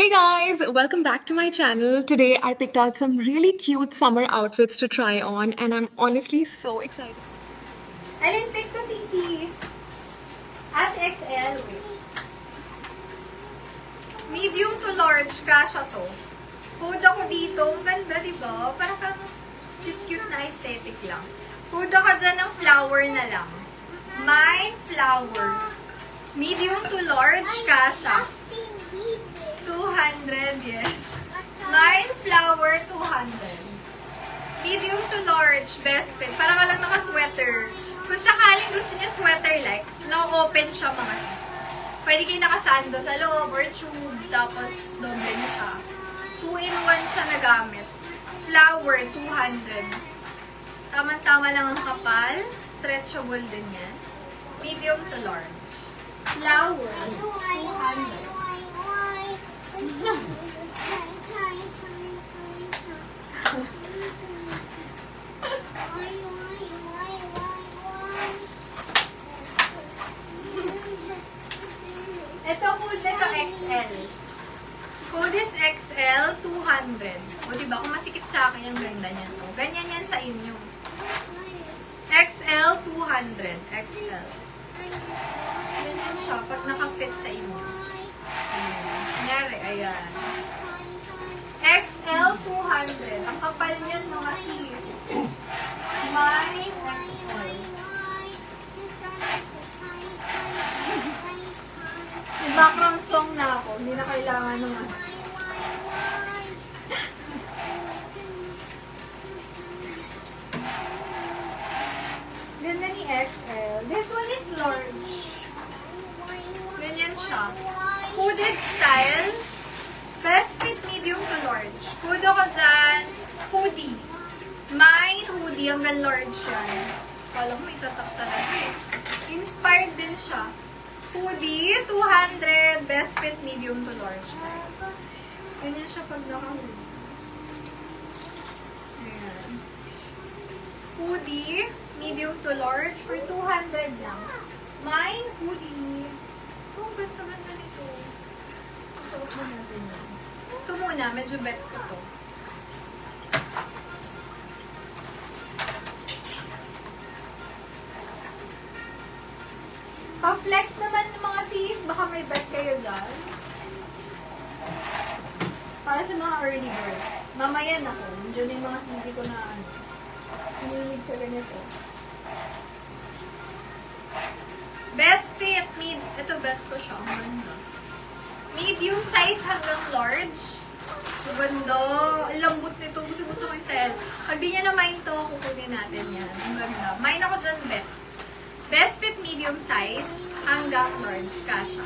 Hey guys, welcome back to my channel. Today I picked out some really cute summer outfits to try on and I'm honestly so excited. Alin fit to Sisi? As XL. Medium to large, kasha to. Hood ako dito. Ang ganda, diba? Parang kang cute-cute na aesthetic lang. Hood ako dyan ng flower na lang. Mine flower. Medium to large, kasha. 200, yes. Mine flower, 200. Medium to large, best fit. Para ka lang naka-sweater. Kung sakaling gusto nyo sweater-like, na-open siya mga sis. Pwede kayo nakasando sa loob or tube, tapos doble nyo siya. 2-in-1 siya na gamit. Flower, 200. Tama-tama lang ang kapal. Stretchable din yan. Medium to large. Flower, 200. Ito, code nito XL. Code is XL, 200. O diba, kung masikip sa akin, ang ganda niya to. Ganyan yan sa inyo. XL, 200. XL. Ganyan siya, pag naka-fit sa inyo. Kunyari, ayan. XL, 200. Ang kapal niyan, mga sis. May XL. May background song na ako. Hindi na kailangan naman. Ganda ni XL. This one is large. Ganyan siya. Hooded style. Best fit medium to large. Hood ako dyan. Hoodie. Mine hoodie. Hanggang large yan. Kala ko may tatak talaga eh. Inspired din siya. Hoodie, 200. Best fit medium to large size. Ganyan siya pag naka-hoodie. Ayan. Hoodie, medium to large for 200 lang. Mine hoodie. Oh, ganda-ganda nito. Suot mo natin yan. Ito muna, medyo bet ko to. Pa-flex naman ng mga sis, baka may bet kayo dyan. Para sa mga early birds. Mamaya na ko. Diyan yung mga sisi ko na ano. Hinilig sa ganito. Best fit, ito bet ko siya. Medium size hanggang large. So, ganda. Ang lambot nito. Gusto ko yung tel. Pag di nyo na mind to, kukunin natin yan. Ang ganda. Mind ako dyan, bet. Best fit medium size hanggang large. Kasha.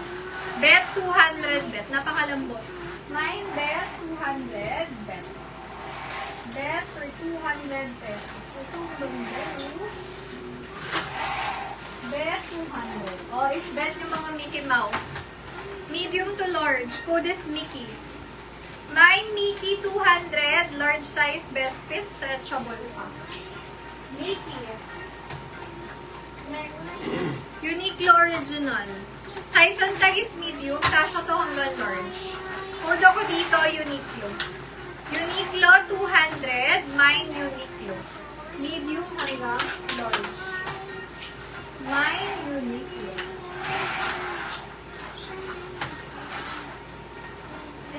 Bet 200 bet. Napakalambot. Mine bet 200 bet. Bet for 200 pesos. Ito ang ganda. Bet 200. Oh, is bet yung mga Mickey Mouse. Medium to large. Code is Mickey. Mine Mickey 200. Large size best fit. Stretchable pa. Mickey. Next. Uniqlo Original. Size on tag is medium. Kasha to hanggang large. Code ako dito, Uniqlo. Uniqlo 200. Mine Uniqlo. Medium hanggang large. Mine Uniqlo.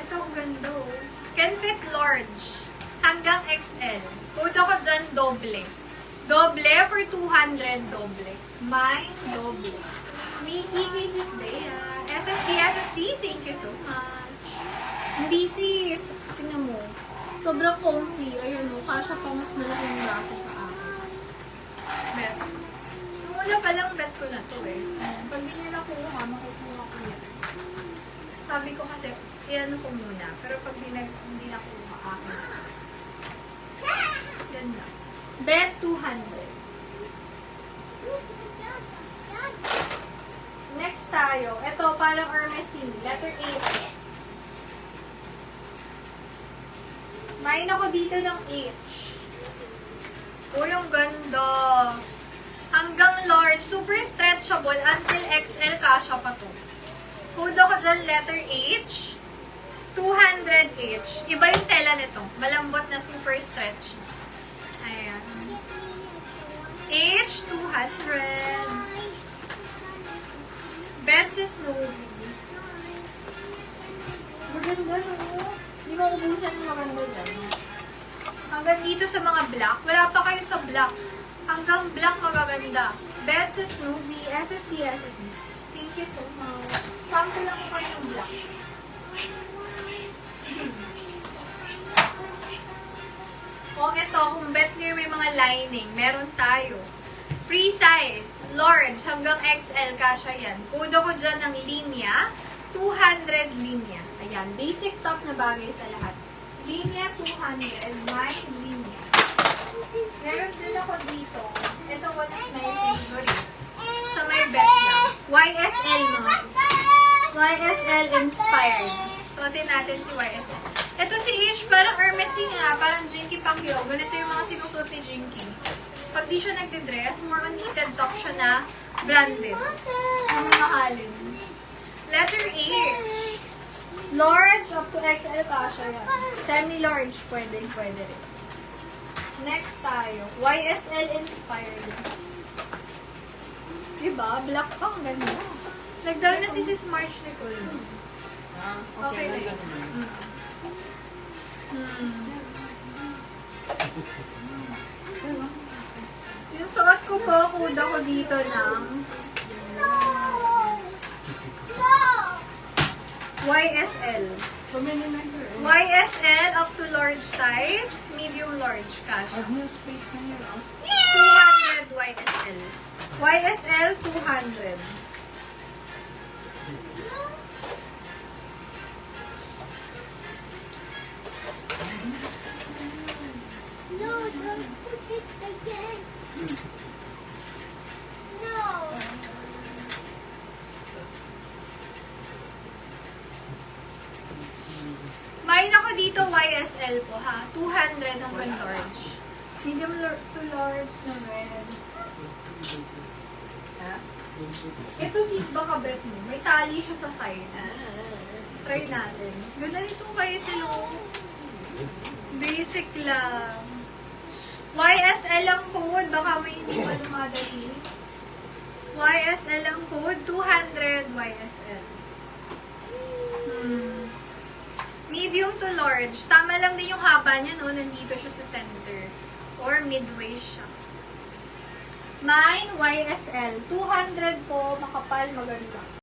Ito ang ganda oh. Can fit large. Hanggang XL. Code ako dyan, doble. Doble for 200, doble. Mine, doble. Mickey, Mrs. Dea. SSD, thank you so much. Hindi sis, tingnan mo. Sobrang comfy. Ayun o, kasha pa mas malaking braso sa akin. Bet. Nung wala pa lang bet ko na to eh. Pag di nyo nakuha, makukuha ko yan. Sabi ko kasi, iyan ko muna. Pero pag hindi nakuha, akin. Yan lang. Bet 200. Next tayo. Ito, parang Hermesine. Letter H. Main ako dito ng H. Uy, ang ganda. Hanggang large. Super stretchable. Until XL, kasha pa to. Code ako dyan, letter H. 200 each. Iba yung tela nito. Malambot na super stretchy. Ayan. Each 200. Betsy Snowy. Maganda, no? Hindi mo ubusan yung maganda dyan. Hanggang dito sa mga black. Wala pa kayo sa black. Hanggang black magaganda. Betsy Snowy. SSD. Thank you so much. Sample lang ko kayo ng black. O ito, kung bet nyo may mga lining, meron tayo. Free size, large, hanggang XL, kasha yan. Kudo ko dyan ng linya, 200 linya. Ayan, basic top na bagay sa lahat. Linya 200, my linya. Meron din ako dito. Ito, one of my favorite. Sa may bet lang. YSL mga sis. YSL inspired. Suotin natin si YSL. Ito si H, parang Hermesing nga, parang Jinky Pacquiao. Ganito yung mga sinusuot ni Jinky. Pag di siya nagde-dress, more on knitted top siya na branded. Ang mamahalin. Letter H. Large up to XL kasha yan. Semi-large, pwede rin. Next tayo. YSL inspired. Diba? Black ang ganda. Nagdala na si Sis March Nicole. Okay na yun. Yung suot ko po, kuda ko dito ng YSL. YSL up to large size, medium large cash. 200 YSL. YSL 200. No, don't put it again. No. May ako dito YSL po ha. 200 hanggang large. Medium to large na red. Ito sis, baka bet mo. May tali siya sa side. Try natin. Ganda nito YSL oh. Basic lang. YSL ang code. Baka may hindi pa dumadali. YSL ang code. 200 YSL. Medium to large. Tama lang din yung haba niya, no? Nandito siya sa center. Or midway siya. Mine, YSL. 200 po. Makapal, maganda.